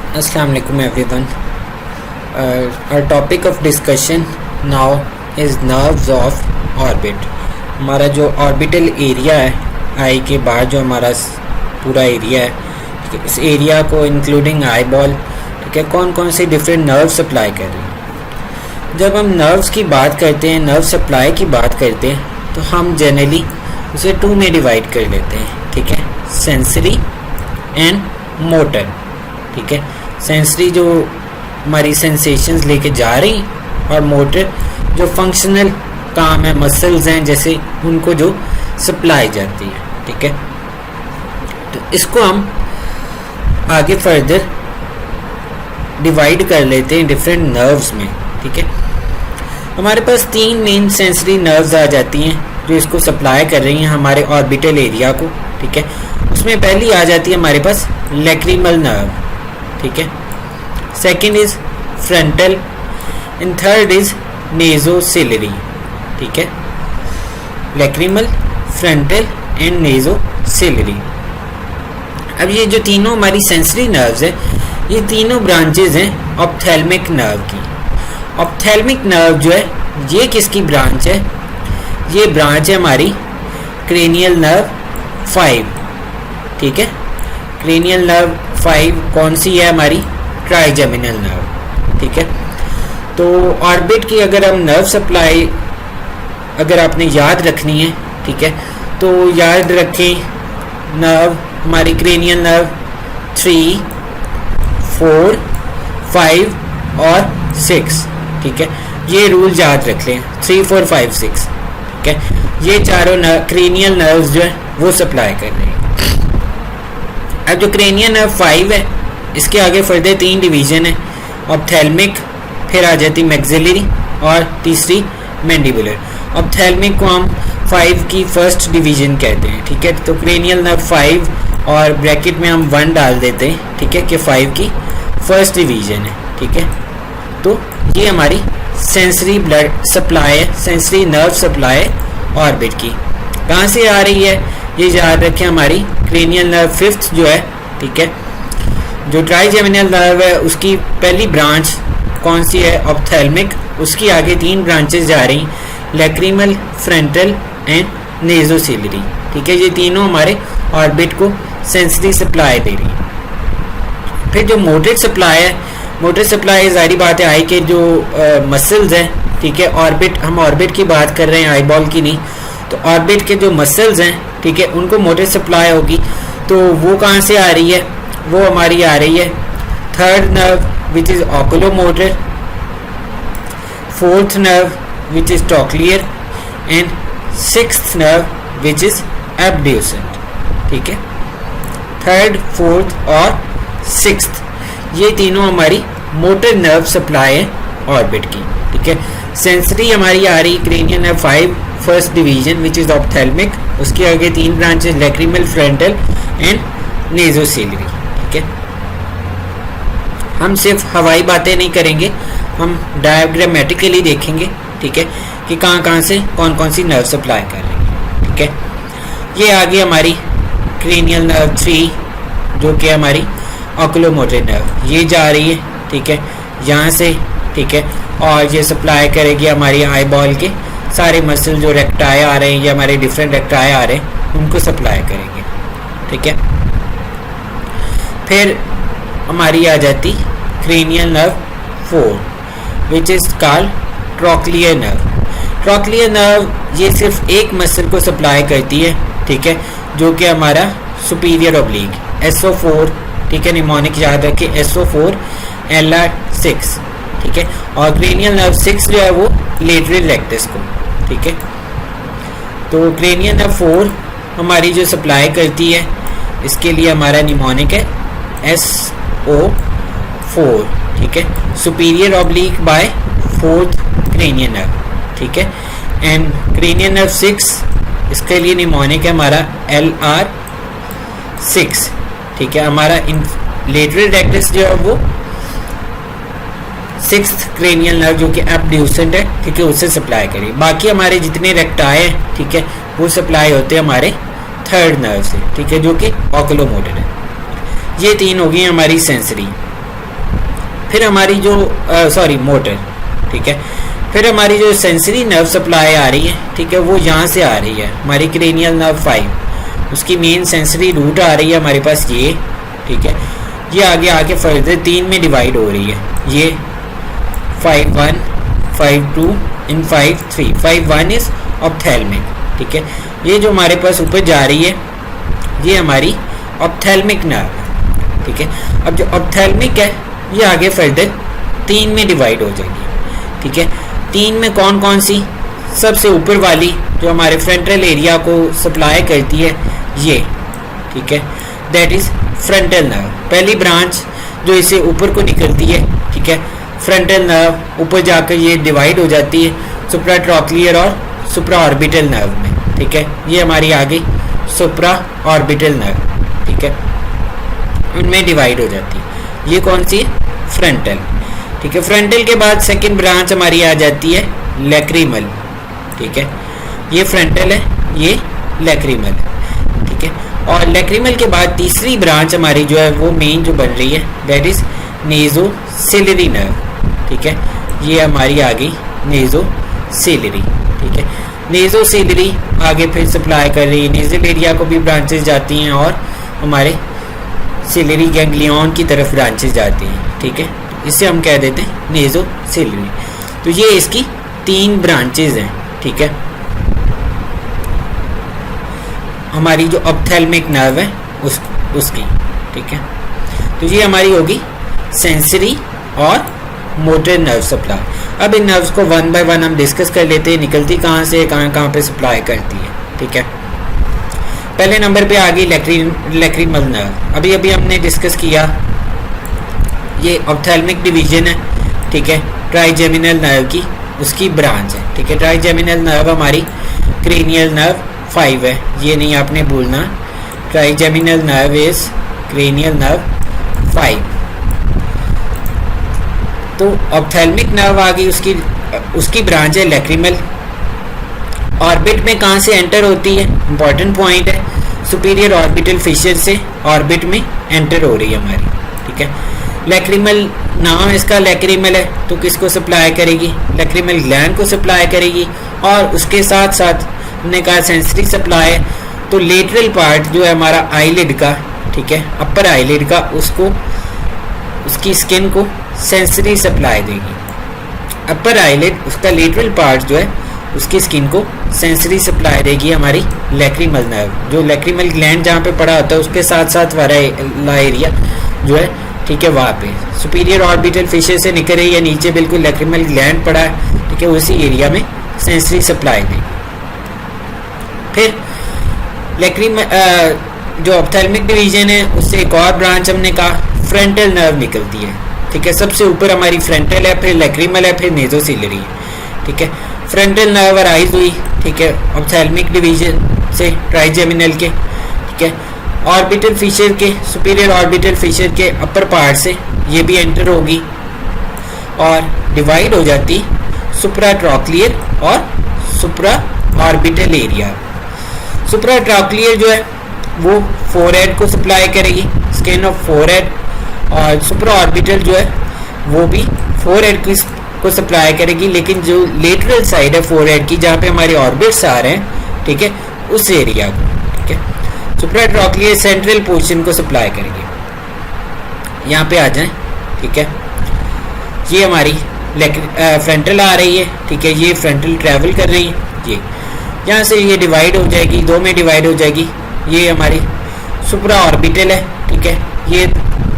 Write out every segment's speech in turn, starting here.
Assalamu alaikum everyone. Our topic of discussion now is nerves of orbit. हमारा जो orbital area है आई के बाद जो हमारा पूरा एरिया है, ठीक है, इस एरिया को इंक्लूडिंग आई बॉल, ठीक है, कौन कौन से डिफरेंट नर्व सप्लाई कर रहे हैं। जब हम नर्व्स की बात करते हैं, नर्व सप्लाई की बात करते हैं, तो हम जनरली उसे टू में डिवाइड कर लेते हैं, ठीक है, सेंसरी एंड मोटर। ठीक है, सेंसरी जो हमारी सेंसेशंस लेके जा रही, और मोटर जो फंक्शनल काम है, मसल्स हैं जैसे, उनको जो सप्लाई जाती है। ठीक है, तो इसको हम आगे फर्दर डिवाइड कर लेते हैं डिफरेंट नर्व्स में। ठीक है, हमारे पास तीन मेन सेंसरी नर्व्स आ जाती हैं जो इसको सप्लाई कर रही हैं हमारे ऑर्बिटल एरिया को। ठीक है, उसमें पहली आ जाती है हमारे पास लैक्रिमल नर्व। ठीक है, second is frontal and third is nasociliary. ठीक है, लैक्रिमल, फ्रंटल एंड नेजोसिलरी। अब ये जो तीनों हमारी सेंसरी नर्व्स हैं, ये तीनों ब्रांचेज हैं ऑप्थेल्मिक नर्व की। ऑप्थेल्मिक नर्व जो है ये किसकी ब्रांच है? ये ब्रांच है हमारी क्रेनियल नर्व 5। ठीक है, क्रेनियल नर्व 5 कौन सी है? हमारी ट्राइजेमिनल नर्व। ठीक है, तो ऑर्बिट की अगर हम नर्व सप्लाई अगर आपने याद रखनी है, ठीक है, तो याद रखें नर्व हमारी क्रेनियल नर्व 3, 4, 5 और 6। ठीक है, ये रूल याद रख लें, 3, 4, 5, 6। ठीक है, ये चारों क्रेनियल नर्व्स जो है वो सप्लाई कर रहे हैं। अब जो क्रेनियल नर्व 5 है, इसके आगे फर्दर 3 डिवीजन है, ऑप्थेल्मिक, फिर आ जाती मैक्सिलरी और तीसरी मैंडिबुलर। ऑप्थेल्मिक को हम 5 की फर्स्ट डिवीजन कहते हैं। ठीक है, तो क्रेनियल नर्व 5 और ब्रैकेट में हम 1 डाल देते हैं। ठीक है, कि 5 की फर्स्ट डिवीजन है। ठीक है, तो ये हमारी सेंसरी ब्लड सप्लाई है, सेंसरी नर्व सप्लाई ऑर्बिट की। कहाँ से आ रही है ये याद रखें, हमारी क्रेनियल नर्व 5th जो है, ठीक है, जो ट्राइजेमिनल नर्व है उसकी पहली ब्रांच कौन सी है? ऑप्थेल्मिक। उसकी आगे 3 ब्रांचेस जा रही, लैक्रिमल, फ्रंटल एंड नेजोसिलरी। ठीक है, ये तीनों हमारे ऑर्बिट को सेंसरी सप्लाई दे रही है। फिर जो मोटर सप्लाई है, मोटर सप्लाई जाहिर बात है आई के जो मसल्स हैं, ठीक है, ऑर्बिट, हम ऑर्बिट की बात कर रहे हैं, आई बॉल की नहीं, तो ऑर्बिट के जो मसल्स हैं, ठीक है, उनको मोटर सप्लाई होगी। तो वो कहाँ से आ रही है? वो हमारी आ रही है third nerve which is oculomotor, fourth nerve which is trochlear and sixth nerve which is abducent. ठीक है, थर्ड, फोर्थ और सिक्स्थ, ये तीनों हमारी मोटर नर्व सप्लाई है ऑर्बिट की। ठीक है, सेंसरी हमारी आ रही cranial nerve 5 first division which is ophthalmic, उसके आगे 3 branches lacrimal, frontal and nasociliary. ठीक है, हम सिर्फ हवाई बातें नहीं करेंगे, हम डायग्रामेटिकली देखेंगे। ठीक है, कि कहाँ कहाँ से कौन कौन सी नर्व सप्लाई कर रही है। ठीक है, ये आगे हमारी क्रेनियल नर्व 3 जो कि हमारी ऑकुलोमोटर नर्व, ये जा रही है। ठीक है, यहाँ से, ठीक है, और ये सप्लाई करेगी हमारी आई बॉल के सारे मसल जो रेक्टाई आ रहे हैं या हमारे डिफरेंट रेक्टाई आ रहे हैं, उनको सप्लाई करेंगे। ठीक है, फिर हमारी आ जाती cranial nerve 4 which is called trochlear nerve. Trochlear nerve ये सिर्फ एक मसल को सप्लाई करती है। ठीक है, जो कि हमारा सुपीरियर ऑब्लिक SO4। ठीक है, निमोनिक याद रखें, SO4 LR6। ठीक है, और क्रेनियल नर्व 6 जो है वो लेटरल रेक्टस को। ठीक है, तो क्रेनियल नर्व 4 हमारी जो सप्लाई करती है, इसके लिए हमारा निमोनिक है SO4। ठीक है, superior oblique by fourth cranial nerve. ठीक है, एंड क्रेनियल नर्व 6 इसके लिए निमोनिक है हमारा LR6। ठीक है, हमारा लेटरल रेक्टस जो है वो 6th क्रेनियल नर्व जो कि एब्ड्यूसेंट है, ठीक है, उससे सप्लाई करिए। बाकी हमारे जितने रेक्टाई हैं, ठीक है, वो सप्लाई होते हैं हमारे थर्ड नर्व से। ठीक है, जो कि ऑकुलोमोटर है। ये 3 हो गई हमारी सेंसरी। फिर हमारी जो मोटर, ठीक है। फिर हमारी जो सेंसरी नर्व सप्लाई आ रही है, ठीक है, वो यहाँ से आ रही है हमारी क्रेनियल नर्व 5, उसकी मेन सेंसरी रूट आ रही है हमारे पास ये, ठीक है। ये आगे फर्दर 3 में डिवाइड हो रही है, ये 5-1, 5-2 इन 5-3। 5-1 इज ऑप्थेल्मिक, ठीक है। ये जो हमारे पास ऊपर जा रही है ये हमारी ऑप्थेल्मिक नर्व, ठीक है। अब जो ऑप्थेल्मिक है ये आगे फर्दर 3 में डिवाइड हो जाएगी, ठीक है। 3 में कौन कौन सी? सबसे ऊपर वाली जो हमारे फ्रंटल एरिया को सप्लाई करती है ये, ठीक है, दैट इज फ्रंटल नर्व। पहली ब्रांच जो इसे ऊपर को निकलती है, ठीक है, फ्रंटल नर्व ऊपर जाकर ये डिवाइड हो जाती है सुप्राट्रॉक्लियर और सुप्रा ऑर्बिटल नर्व में, ठीक है। ये हमारी आ गई सुप्रा ऑर्बिटल नर्व, ठीक है, उनमें डिवाइड हो जाती है। ये कौन सी है? फ्रंटल, ठीक है। फ्रंटल के बाद सेकंड ब्रांच हमारी आ जाती है लैक्रिमल, ठीक है। ये फ्रंटल है, ये लैक्रिमल है, ठीक है। और लैक्रिमल के बाद तीसरी ब्रांच हमारी जो है वो मेन जो बन रही है दैट इज नेज़ोसिलरी नर्व, ठीक है। ये हमारी आ गई नेज़ोसिलरी, ठीक है। नेज़ोसिलरी आगे फिर सप्लाई कर रही है, नेज़ल एरिया को भी ब्रांचेस जाती हैं और हमारे सिलरी गैंग्लियन की तरफ ब्रांचेस जाती हैं, ठीक है। इसे हम कह देते हैं नेज़ोसिलरी। तो ये इसकी 3 ब्रांचेज हैं, ठीक है, हमारी जो ऑप्थेल्मिक नर्व है उसकी, ठीक है। तो ये हमारी होगी सेंसरी और मोटर नर्व सप्लाई। अब इन नर्व्स को 1 बाय 1 हम डिस्कस कर लेते हैं, निकलती कहाँ से, कहाँ पे सप्लाई करती है, ठीक है। पहले नंबर पे आ गई लैक्रिमल नर्व। अभी हमने डिस्कस किया, ये ऑप्थेल्मिक डिवीजन है, ठीक है, ट्राइजेमिनल नर्व की उसकी ब्रांच है, ठीक है। ट्राइजेमिनल नर्व हमारी क्रेनियल नर्व 5 है, ये नहीं आपने भूलना, trigeminal nerve is cranial nerve 5। तो ऑप्थेल्मिक नर्व आ गई, उसकी ब्रांच है लैक्रिमल। ऑर्बिट में कहाँ से एंटर होती है? इंपॉर्टेंट पॉइंट है, सुपीरियर ऑर्बिटल फिशर से ऑर्बिट में एंटर हो रही है हमारी, ठीक है। लैक्रिमल नाम इसका लैक्रिमल है, तो किसको सप्लाई करेगी? लैक्रिमल ग्लैंड को सप्लाई करेगी। और उसके साथ साथ हमने कहा सेंसरी सप्लाई है, तो लेटरल पार्ट जो है हमारा आईलिड का, ठीक है, अपर आईलिड का, उसको उसकी स्किन को सेंसरी सप्लाई देगी। अपर आईलिड उसका लेटरल पार्ट जो है उसकी स्किन को सेंसरी सप्लाई देगी हमारी लैक्रिमल नर्व। जो लैक्रिमल ग्लैंड जहाँ पे पड़ा होता है उसके साथ साथ वाला एरिया जो है, ठीक है, वहाँ पे सुपीरियर ऑर्बिटल फिशर से निकल रही है, नीचे बिल्कुल लैक्रिमल ग्लैंड पड़ा है, ठीक है, उसी एरिया में सेंसरी सप्लाई देगी। फिर जो ऑप्थेल्मिक डिवीजन है उससे एक और ब्रांच हमने कहा फ्रंटल नर्व निकलती है, ठीक है। सबसे ऊपर हमारी फ्रंटल है, फिर लैक्रिमल है, फिर नेज़ोसिलरी है, ठीक है। फ्रंटल नर्व अराइज हुई, ठीक है, ऑप्थेल्मिक डिवीजन से ट्राइजेमिनल के, ठीक है। ऑर्बिटल फिशर के, सुपीरियर ऑर्बिटल फिशर के अपर पार्ट से ये भी एंटर होगी और डिवाइड हो जाती सुप्राट्रॉक्लियर और सुप्रा ऑर्बिटल एरिया। सुप्राट्रॉक्लियर जो है वो फोरहेड को सप्लाई करेगी, स्किन ऑफ फोरहेड, और सुप्रा ऑर्बिटल जो है वो भी फोरहेड को सप्लाई करेगी, लेकिन जो लेटरल साइड है फोरहेड की जहाँ पे हमारे ऑर्बिट्स आ रहे हैं, ठीक है, उस एरिया को, ठीक है। सुप्राट्रॉक्लियर सेंट्रल पोर्शन को सप्लाई करेगी। यहाँ पे आ जाएं, ठीक है, ये हमारी फ्रंटल आ रही है, ठीक है, ये फ्रंटल ट्रैवल कर रही है, ये यहाँ से ये डिवाइड हो जाएगी, 2 में डिवाइड हो जाएगी। ये हमारी सुप्रा ऑर्बिटल है, ठीक है, ये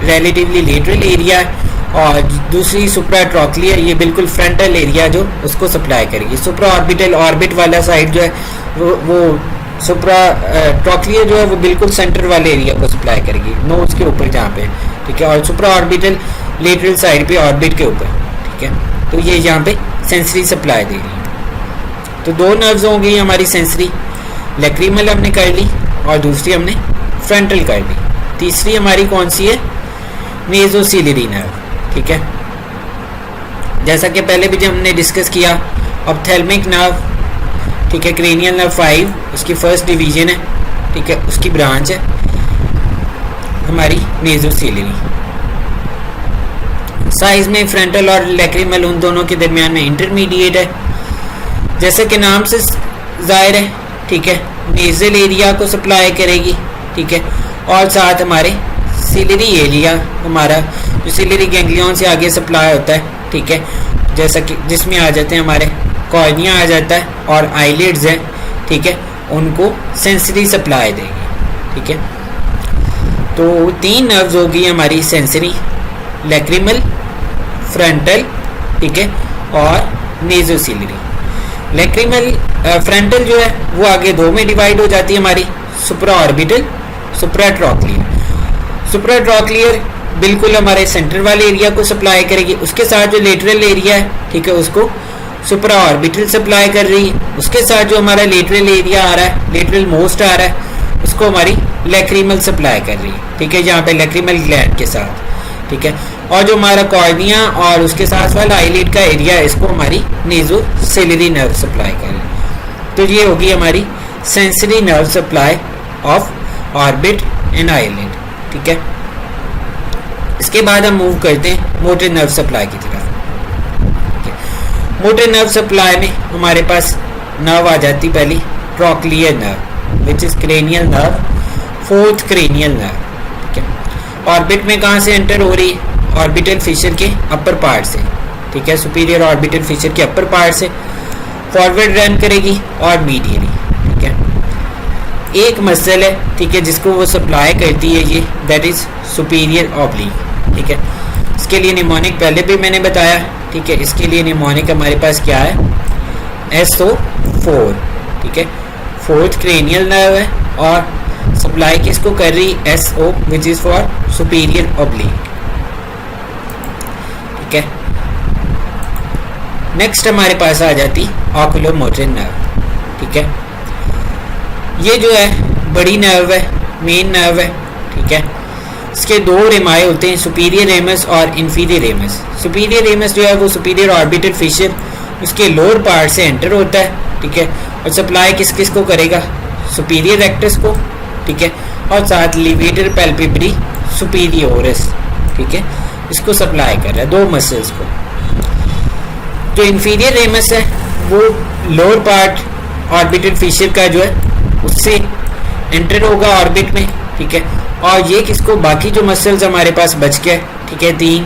रिलेटिवली लेटरल एरिया है, और दूसरी सुप्राट्रॉक्लियर ये बिल्कुल फ्रंटल एरिया जो उसको सप्लाई करेगी। सुप्रा ऑर्बिटल ऑर्बिट वाला साइड जो है वो सुप्राट्रॉक्लियर जो है वो बिल्कुल सेंटर वाले एरिया को सप्लाई करेगी, नोज के ऊपर जहाँ पे, ठीक है, और सुप्रा ऑर्बिटल लेटरल साइड पे ऑर्बिट के ऊपर, ठीक है। तो ये यहाँ पे सेंसरी सप्लाई दे रही है। तो 2 नर्व्स हो गई हमारी सेंसरी, लैक्रिमल हमने कर ली और दूसरी हमने फ्रंटल कर ली। तीसरी हमारी कौन सी है? नेज़ोसिलरी नर्व, ठीक है। जैसा कि पहले भी जब हमने डिस्कस किया, ऑप्थेल्मिक नर्व, ठीक है, क्रेनियल नर्व 5 उसकी फर्स्ट डिवीजन है, ठीक है, उसकी ब्रांच है हमारी नेज़ोसिलरी। साइज में फ्रंटल और लैक्रिमल उन दोनों के दरमियान में इंटरमीडिएट है, जैसे कि नाम से जाहिर है, ठीक है। नेजल एरिया को सप्लाई करेगी, ठीक है, और साथ हमारे सिलरी एरिया, हमारा जो सिलरी गैंग्लियन से आगे सप्लाई होता है, ठीक है, जैसा कि जिसमें आ जाते हैं हमारे कॉर्निया आ जाता है और आईलिड्स हैं, ठीक है, उनको सेंसरी सप्लाई देगी, ठीक है। तो 3 नर्व्स होगी हमारी, सेंसरी, लैक्रिमल, फ्रंटल, ठीक है, और नेजोसिलरी। लैक्रिमल फ्रंटल जो है वो आगे 2 में डिवाइड हो जाती है हमारी, सुप्रा ऑर्बिटल, सुप्रा ट्रॉक्लियर। सुप्रा ट्रॉक्लियर बिल्कुल हमारे सेंटर वाले एरिया को सप्लाई करेगी, उसके साथ जो लेटरल एरिया है, ठीक है, उसको सुप्रा ऑर्बिटल सप्लाई कर रही है, उसके साथ जो हमारा लेटरल एरिया आ रहा है, लेटरल मोस्ट आ रहा है, उसको हमारी लैक्रिमल सप्लाई कर रही है, ठीक है, यहाँ पे लैक्रिमल ग्लैंड के साथ, ठीक है। और जो हमारा कॉर्निया और उसके साथ वाला आईलिड का एरिया है, इसको हमारी नेजोसिलरी नर्व सप्लाई कर रही है। तो ये होगी हमारी sensory nerve supply of orbit and eyelid, ठीक है। इसके बाद हम मूव करते हैं मोटर नर्व सप्लाई की तरफ। मोटर नर्व सप्लाई में हमारे पास नर्व आ जाती पहली trochlear nerve, which is cranial nerve, 4th cranial nerve, ठीक है। ऑर्बिट में कहाँ से एंटर हो रही है? ऑर्बिटल फिशर के अपर पार्ट से, ठीक है, सुपीरियर ऑर्बिटल फिशर के अपर पार्ट से फॉरवर्ड रन करेगी और मीडियली, ठीक है। एक मसल है, ठीक है, जिसको वो सप्लाई करती है ये, दैट इज सुपीरियर ऑब्लिक, ठीक है। इसके लिए निमोनिक पहले भी मैंने बताया, ठीक है। इसके लिए निमोनिक हमारे पास क्या है? SO4, ठीक है, 4th क्रेनियल नर्व है और सप्लाई किसको कर रही? SO, which is for superior oblique, ठीक है। नेक्स्ट हमारे पास आ जाती ऑकुलोमोटर नर्व, ठीक है। ये जो है बड़ी नर्व है, मेन नर्व है, ठीक है। इसके 2 रेमाए होते हैं, सुपीरियर रेमस और इंफीरियर रेमस। सुपीरियर रेमस जो है वो सुपीरियर ऑर्बिटल फिशर उसके लोअर पार्ट से एंटर होता है, ठीक है, और सप्लाई किस किस को करेगा? सुपीरियर रेक्टस को, ठीक है, और साथ लिवेटर पैल्पेब्री सुपीरियोरस, ठीक है, इसको सप्लाई कर रहा है 2 मसल्स को। जो इंफीरियर रेमस है वो लोअर पार्ट ऑर्बिटल फिशर का जो है उससे एंटर होगा ऑर्बिट में, ठीक है, और ये किसको? बाकी जो मसल्स हमारे पास बच गए, ठीक है, 3,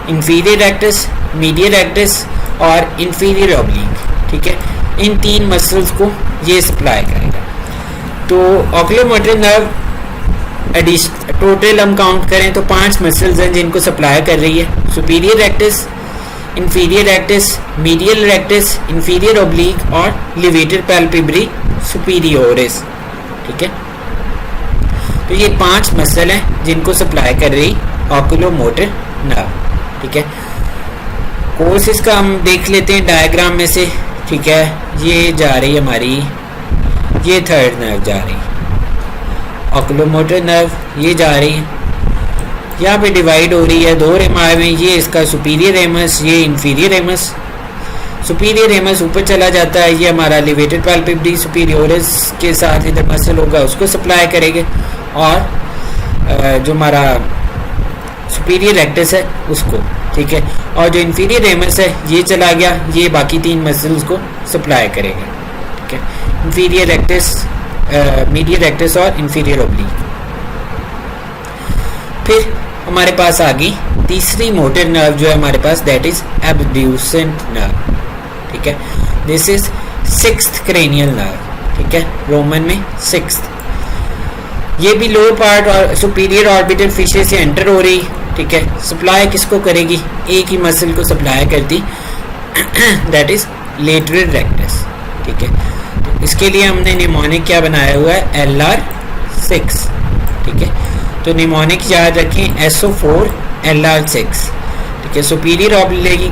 इंफीरियर रेक्टस, मीडियल रेक्टस और इंफीरियर ऑब्लिक, ठीक है, इन 3 मसल्स को ये सप्लाई करेगा। तो ऑकुलोमोटर नर्व टोटल हम काउंट करें तो 5 मसल्स हैं जिनको सप्लाई कर रही है, superior rectus, inferior rectus, medial rectus, inferior oblique और लिवेटर पैल्पेब्री सुपीरियोरस, ठीक है। तो ये 5 मसल हैं जिनको सप्लाई कर रही ऑकुलोमोटर नर्व, ठीक है। कोर्स इसका हम देख लेते हैं डायग्राम में से, ठीक है। ये जा रही हमारी, ये 3rd नर्व जा रही ऑकुलोमोटर नर्व, ये जा रही है, यहाँ पे डिवाइड हो रही है 2 रेमाए में, ये इसका सुपीरियर रेमस, ये इंफीरियर रेमस। सुपीरियर रेमस ऊपर चला जाता है, ये हमारा लिवेटर पैल्पेब्री सुपीरियोरस के साथ इधर मसल होगा उसको सप्लाई करेंगे, और जो हमारा सुपीरियर रेक्टस है उसको, ठीक है, और जो इंफीरियर रेमस है ये चला गया, ये बाकी 3 मसल्स को सप्लाई करेगा, ठीक है, इंफीरियर रेक्टस, मीडियल रेक्टस और इंफीरियर ऑब्लिक। फिर हमारे पास आ गई तीसरी मोटर नर्व जो है हमारे पास, दैट इज एब्ड्यूसेंट नर्व, ठीक है। This is 6th cranial nerve, ठीक है, रोमन में 6th। ये भी लोअर पार्ट और सुपीरियर ऑर्बिटल फिशर से एंटर हो रही, ठीक है। सप्लाई किसको करेगी? एक ही मसल को सप्लाई करती, दैट इज लेटरल रेक्टस, ठीक है। तो इसके लिए हमने निमोनिक क्या बनाया हुआ है? LR6, ठीक है। तो निमोनिक याद रखें SO4 LR6, ठीक है। Superior oblique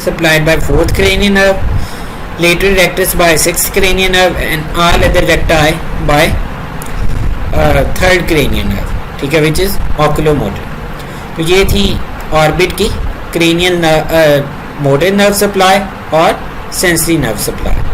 supplied by 4th cranial nerve, lateral rectus by 6th cranial nerve and all other recti by 3rd cranial nerve, ठीक है, which is oculomotor। तो ये थी ऑर्बिट की क्रेनियल मोटर नर्व सप्लाई और sensory nerve supply.